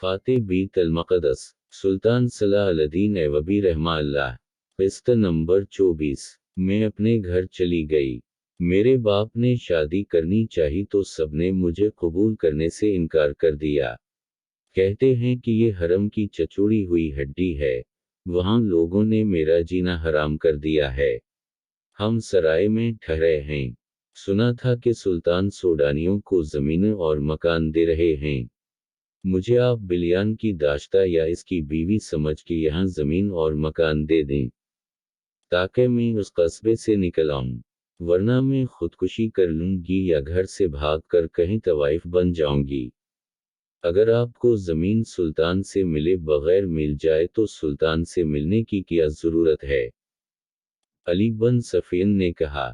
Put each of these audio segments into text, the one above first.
فاتح بیت المقدس سلطان صلاح الدین ایوبی رحمہ اللہ۔ قسط نمبر 24۔ میں اپنے گھر چلی گئی۔ میرے باپ نے شادی کرنی چاہی تو سب نے مجھے قبول کرنے سے انکار کر دیا۔ کہتے ہیں کہ یہ حرم کی چچوڑی ہوئی ہڈی ہے، وہاں لوگوں نے میرا جینا حرام کر دیا ہے۔ ہم سرائے میں ٹھہرے ہیں۔ سنا تھا کہ سلطان سوڈانیوں کو زمینیں اور مکان دے رہے ہیں۔ مجھے آپ بلیان کی داشتہ یا اس کی بیوی سمجھ کے یہاں زمین اور مکان دے دیں تاکہ میں اس قصبے سے نکل آؤں، ورنہ میں خودکشی کر لوں گی یا گھر سے بھاگ کر کہیں طوائف بن جاؤں گی۔ اگر آپ کو زمین سلطان سے ملے بغیر مل جائے تو سلطان سے ملنے کی کیا ضرورت ہے؟ علی بن سفین نے کہا،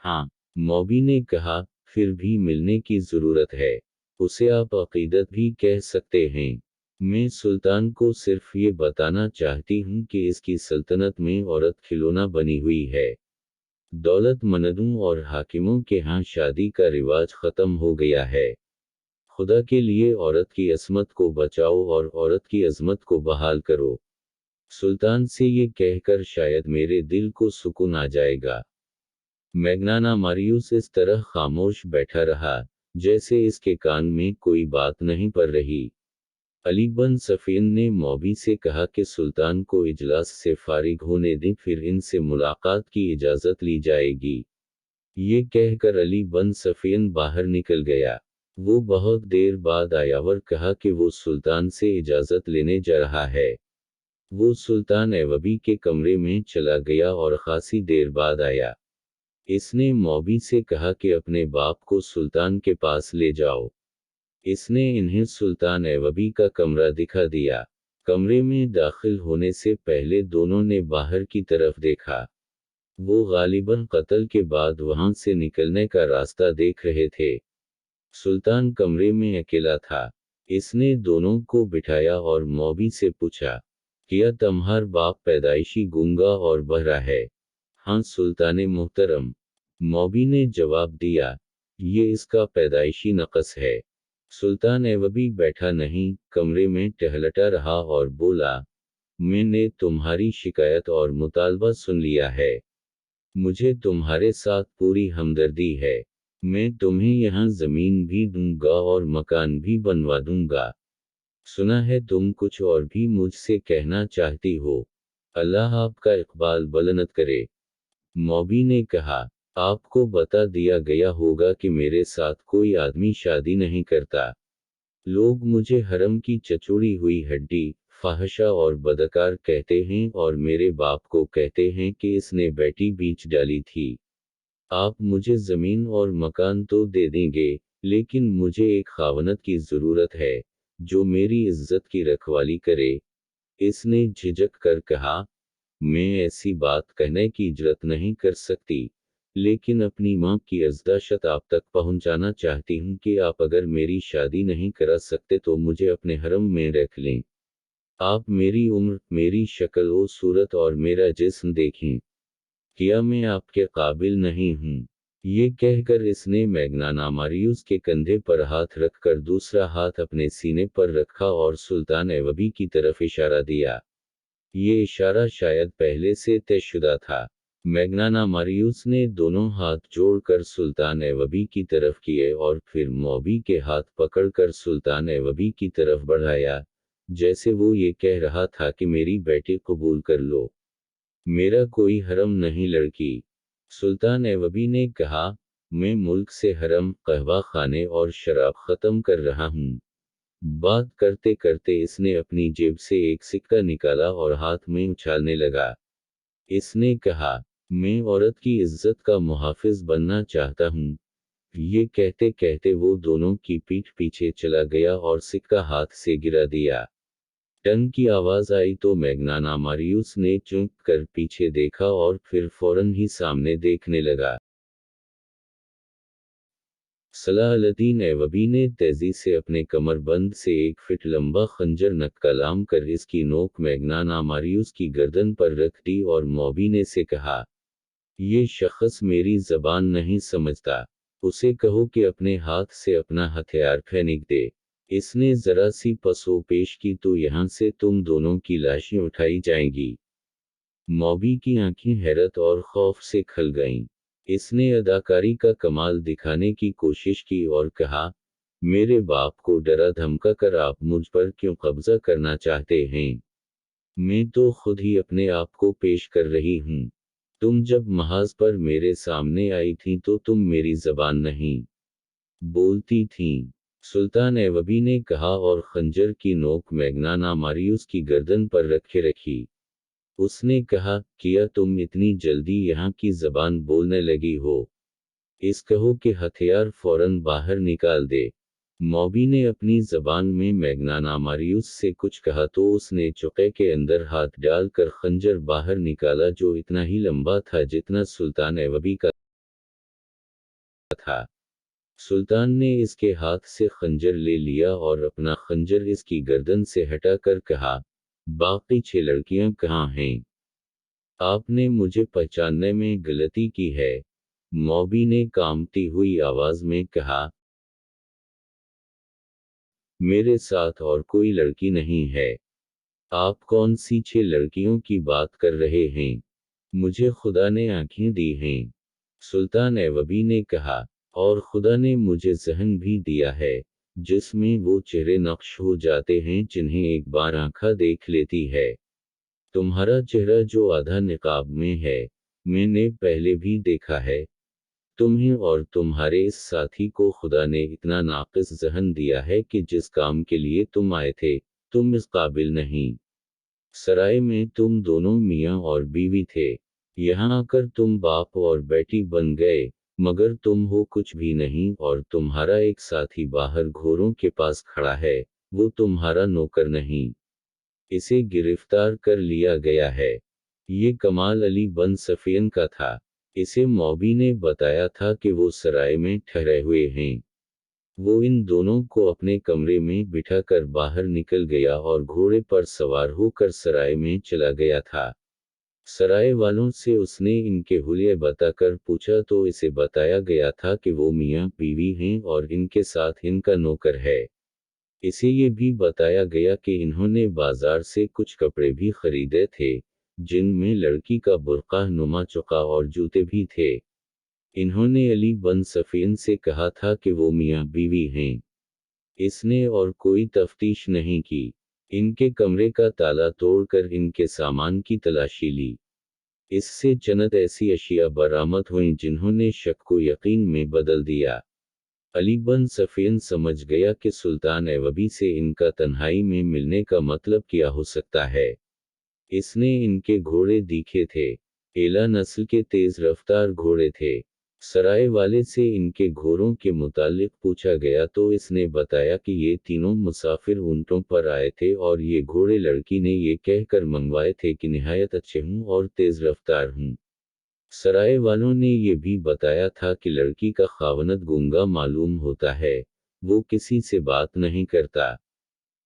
ہاں۔ موبی نے کہا، پھر بھی ملنے کی ضرورت ہے، اسے آپ عقیدت بھی کہہ سکتے ہیں۔ میں سلطان کو صرف یہ بتانا چاہتی ہوں کہ اس کی سلطنت میں عورت کھلونا بنی ہوئی ہے۔ دولت مندوں اور حاکموں کے ہاں شادی کا رواج ختم ہو گیا ہے۔ خدا کے لیے عورت کی عصمت کو بچاؤ اور عورت کی عظمت کو بحال کرو۔ سلطان سے یہ کہہ کر شاید میرے دل کو سکون آ جائے گا۔ میگنانا ماریوس اس طرح خاموش بیٹھا رہا جیسے اس کے کان میں کوئی بات نہیں پڑ رہی۔ علی بن سفین نے موبی سے کہا کہ سلطان کو اجلاس سے فارغ ہونے دیں، پھر ان سے ملاقات کی اجازت لی جائے گی۔ یہ کہہ کر علی بن سفین باہر نکل گیا۔ وہ بہت دیر بعد آیا اور کہا کہ وہ سلطان سے اجازت لینے جا رہا ہے۔ وہ سلطان ایوبی کے کمرے میں چلا گیا اور خاصی دیر بعد آیا۔ اس نے موبی سے کہا کہ اپنے باپ کو سلطان کے پاس لے جاؤ۔ اس نے انہیں سلطان ایوبی کا کمرہ دکھا دیا۔ کمرے میں داخل ہونے سے پہلے دونوں نے باہر کی طرف دیکھا۔ وہ غالباً قتل کے بعد وہاں سے نکلنے کا راستہ دیکھ رہے تھے۔ سلطان کمرے میں اکیلا تھا۔ اس نے دونوں کو بٹھایا اور موبی سے پوچھا، کیا تمہار باپ پیدائشی گونگا اور بہرا ہے؟ ہاں سلطان محترم، موبی نے جواب دیا، یہ اس کا پیدائشی نقص ہے۔ سلطان ایوبی بیٹھا نہیں، کمرے میں ٹہلتا رہا اور بولا، میں نے تمہاری شکایت اور مطالبہ سن لیا ہے۔ مجھے تمہارے ساتھ پوری ہمدردی ہے۔ میں تمہیں یہاں زمین بھی دوں گا اور مکان بھی بنوا دوں گا۔ سنا ہے تم کچھ اور بھی مجھ سے کہنا چاہتی ہو۔ اللہ آپ کا اقبال بلند کرے۔ موبی نے کہا، آپ کو بتا دیا گیا ہوگا کہ میرے ساتھ کوئی آدمی شادی نہیں کرتا۔ لوگ مجھے حرم کی چچوڑی ہوئی ہڈی، فاحشہ اور بدکار کہتے ہیں اور میرے باپ کو کہتے ہیں کہ اس نے بیٹی بیچ ڈالی تھی۔ آپ مجھے زمین اور مکان تو دے دیں گے، لیکن مجھے ایک خاوند کی ضرورت ہے جو میری عزت کی رکھوالی کرے۔ اس نے جھجک کر کہا، میں ایسی بات کہنے کی جرات نہیں کر سکتی، لیکن اپنی ماں کی عزداشت آپ تک پہنچانا چاہتی ہوں کہ آپ اگر میری شادی نہیں کرا سکتے تو مجھے اپنے حرم میں رکھ لیں۔ آپ میری عمر، میری شکل و صورت اور میرا جسم دیکھیں۔ کیا میں آپ کے قابل نہیں ہوں؟ یہ کہہ کر اس نے میگنانا ماریوس کے کندھے پر ہاتھ رکھ کر دوسرا ہاتھ اپنے سینے پر رکھا اور سلطان ایوبی کی طرف اشارہ دیا۔ یہ اشارہ شاید پہلے سے طے شدہ تھا۔ میگنانا ماریوس نے دونوں ہاتھ جوڑ کر سلطان ایوبی کی طرف کیے اور پھر موبی کے ہاتھ پکڑ کر سلطان ایوبی کی طرف بڑھایا، جیسے وہ یہ کہہ رہا تھا کہ میری بیٹی قبول کر لو، میرا کوئی حرم نہیں لڑکی۔ سلطان ایوبی نے کہا، میں ملک سے حرم، قہوہ خانے اور شراب ختم کر رہا ہوں۔ بات کرتے کرتے اس نے اپنی جیب سے ایک سکہ نکالا اور ہاتھ میں اچھالنے لگا۔ اس نے کہا، میں عورت کی عزت کا محافظ بننا چاہتا ہوں۔ یہ کہتے کہتے وہ دونوں کی پیٹھ پیچھے چلا گیا اور سکہ ہاتھ سے گرا دیا۔ ٹنگ کی آواز آئی تو میگنانا ماریوس نے چونک کر پیچھے دیکھا اور پھر فوراً ہی سامنے دیکھنے لگا۔ صلاح الدین ایوبی نے تیزی سے اپنے کمر بند سے 1 فٹ لمبا خنجر نکا لام کر اس کی نوک میگنانا ماریوس کی گردن پر رکھ دی اور موبینے سے کہا، یہ شخص میری زبان نہیں سمجھتا، اسے کہو کہ اپنے ہاتھ سے اپنا ہتھیار پھینک دے۔ اس نے ذرا سی پسو پیش کی تو یہاں سے تم دونوں کی لاشیں اٹھائی جائیں گی۔ موبی کی آنکھیں حیرت اور خوف سے کھل گئیں۔ اس نے اداکاری کا کمال دکھانے کی کوشش کی اور کہا، میرے باپ کو ڈرا دھمکا کر آپ مجھ پر کیوں قبضہ کرنا چاہتے ہیں؟ میں تو خود ہی اپنے آپ کو پیش کر رہی ہوں۔ تم جب محاذ پر میرے سامنے آئی تھیں تو تم میری زبان نہیں بولتی تھیں۔ سلطان ایوبی نے کہا اور خنجر کی نوک میگنانا ماریوس کی گردن پر رکھے رکھی۔ اس نے کہا، کیا تم اتنی جلدی یہاں کی زبان بولنے لگی ہو؟ اس کہو کہ ہتھیار فوراً باہر نکال دے۔ موبی نے اپنی زبان میں میگنانا ماریوس سے کچھ کہا تو اس نے چوکے کے اندر ہاتھ ڈال کر خنجر باہر نکالا جو اتنا ہی لمبا تھا جتنا سلطان ایوبی کا تھا۔ سلطان نے اس کے ہاتھ سے خنجر لے لیا اور اپنا خنجر اس کی گردن سے ہٹا کر کہا، باقی 6 لڑکیاں کہاں ہیں؟ آپ نے مجھے پہچاننے میں غلطی کی ہے، موبی نے کانپتی ہوئی آواز میں کہا، میرے ساتھ اور کوئی لڑکی نہیں ہے۔ آپ کون سی 6 لڑکیوں کی بات کر رہے ہیں؟ مجھے خدا نے آنکھیں دی ہیں، سلطان ایوبی نے کہا، اور خدا نے مجھے ذہن بھی دیا ہے، جس میں وہ چہرے نقش ہو جاتے ہیں جنہیں ایک بار آنکھیں دیکھ لیتی ہے۔ تمہارا چہرہ جو آدھا نقاب میں ہے، میں نے پہلے بھی دیکھا ہے۔ تمہیں اور تمہارے اس ساتھی کو خدا نے اتنا ناقص ذہن دیا ہے کہ جس کام کے لیے تم آئے تھے، تم اس قابل نہیں۔ سرائے میں تم دونوں میاں اور بیوی تھے، یہاں آ کر تم باپ اور بیٹی بن گئے، مگر تم ہو کچھ بھی نہیں اور تمہارا ایک ساتھی باہر گھوڑوں کے پاس کھڑا ہے، وہ تمہارا نوکر نہیں۔ اسے گرفتار کر لیا گیا ہے۔ یہ کمال علی بن سفین کا تھا۔ اسے موبی نے بتایا تھا کہ وہ سرائے میں ٹھہرے ہوئے ہیں۔ وہ ان دونوں کو اپنے کمرے میں بٹھا کر باہر نکل گیا اور گھوڑے پر سوار ہو کر سرائے میں چلا گیا تھا۔ سرائے والوں سے اس نے ان کے حلیے بتا کر پوچھا تو اسے بتایا گیا تھا کہ وہ میاں بیوی ہیں اور ان کے ساتھ ان کا نوکر ہے۔ اسے یہ بھی بتایا گیا کہ انہوں نے بازار سے کچھ کپڑے بھی خریدے تھے، جن میں لڑکی کا برقع نما چوکا اور جوتے بھی تھے۔ انہوں نے علی بن سفین سے کہا تھا کہ وہ میاں بیوی ہیں۔ اس نے اور کوئی تفتیش نہیں کی۔ ان کے کمرے کا تالا توڑ کر ان کے سامان کی تلاشی لی۔ اس سے چند ایسی اشیاء برآمد ہوئیں جنہوں نے شک کو یقین میں بدل دیا۔ علی بن سفین سمجھ گیا کہ سلطان ایوبی سے ان کا تنہائی میں ملنے کا مطلب کیا ہو سکتا ہے۔ اس نے ان کے گھوڑے دیکھے تھے، ایلا نسل کے تیز رفتار گھوڑے تھے۔ سرائے والے سے ان کے گھوڑوں کے متعلق پوچھا گیا تو اس نے بتایا کہ یہ تینوں مسافر اونٹوں پر آئے تھے اور یہ گھوڑے لڑکی نے یہ کہہ کر منگوائے تھے کہ نہایت اچھے ہوں اور تیز رفتار ہوں۔ سرائے والوں نے یہ بھی بتایا تھا کہ لڑکی کا خاوند گونگا معلوم ہوتا ہے، وہ کسی سے بات نہیں کرتا۔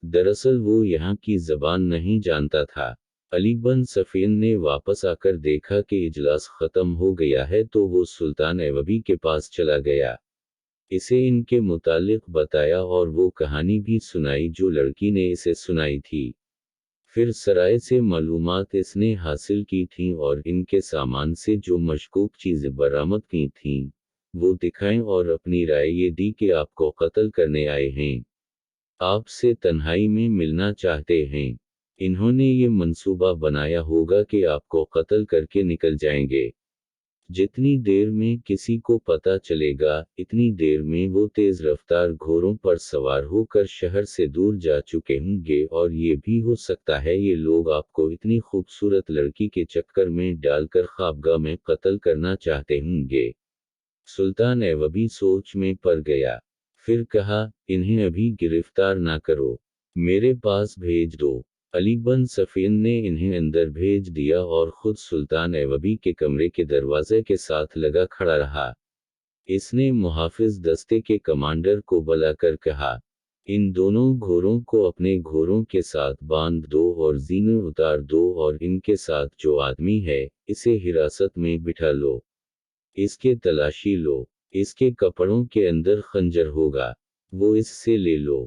دراصل وہ یہاں کی زبان نہیں جانتا تھا۔ علی بن سفین نے واپس آ کر دیکھا کہ اجلاس ختم ہو گیا ہے تو وہ سلطان ایوبی کے پاس چلا گیا۔ اسے ان کے متعلق بتایا اور وہ کہانی بھی سنائی جو لڑکی نے اسے سنائی تھی۔ پھر سرائے سے معلومات اس نے حاصل کی تھیں اور ان کے سامان سے جو مشکوک چیزیں برآمد کی تھیں، وہ دکھائیں اور اپنی رائے یہ دی کہ آپ کو قتل کرنے آئے ہیں۔ آپ سے تنہائی میں ملنا چاہتے ہیں۔ انہوں نے یہ منصوبہ بنایا ہوگا کہ آپ کو قتل کر کے نکل جائیں گے۔ جتنی دیر میں کسی کو پتہ چلے گا، اتنی دیر میں وہ تیز رفتار گھوڑوں پر سوار ہو کر شہر سے دور جا چکے ہوں گے اور یہ بھی ہو سکتا ہے یہ لوگ آپ کو اتنی خوبصورت لڑکی کے چکر میں ڈال کر خوابگاہ میں قتل کرنا چاہتے ہوں گے۔ سلطان ایوبی سوچ میں پڑ گیا۔ پھر کہا، انہیں ابھی گرفتار نہ کرو، میرے پاس بھیج دو۔ علی بن سفین نے انہیں اندر بھیج دیا اور خود سلطان ایوبی کے کمرے کے دروازے کے ساتھ لگا کھڑا رہا۔ اس نے محافظ دستے کے کمانڈر کو بلا کر کہا، ان دونوں گھوڑوں کو اپنے گھوڑوں کے ساتھ باندھ دو اور زینے اتار دو اور ان کے ساتھ جو آدمی ہے، اسے حراست میں بٹھا لو۔ اس کے تلاشی لو، اس کے کپڑوں کے اندر خنجر ہوگا، وہ اس سے لے لو۔